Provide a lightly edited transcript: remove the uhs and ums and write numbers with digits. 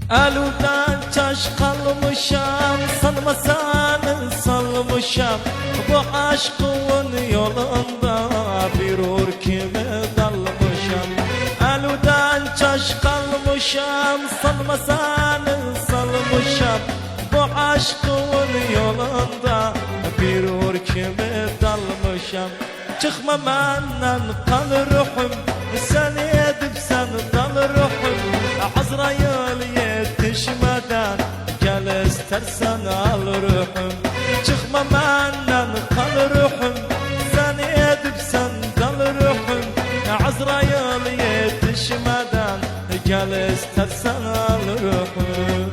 Eludan çaş kalmışam, sanmasanın salmışam. Bu aşkın yolunda bir urkime dalmışam. Eludan çaş kalmışam, sanmasanın salmışam. Bu aşkın yolunda bir urkime dalmışam. Çıkma menden kal ruhum, sen edip sen dal ruhum. Azrail yetişmeden gel istersen al ruhum. Çıkma menden kal ruhum, sen edip sen dal ruhum. Azrail yetişmeden gel istersen al ruhum.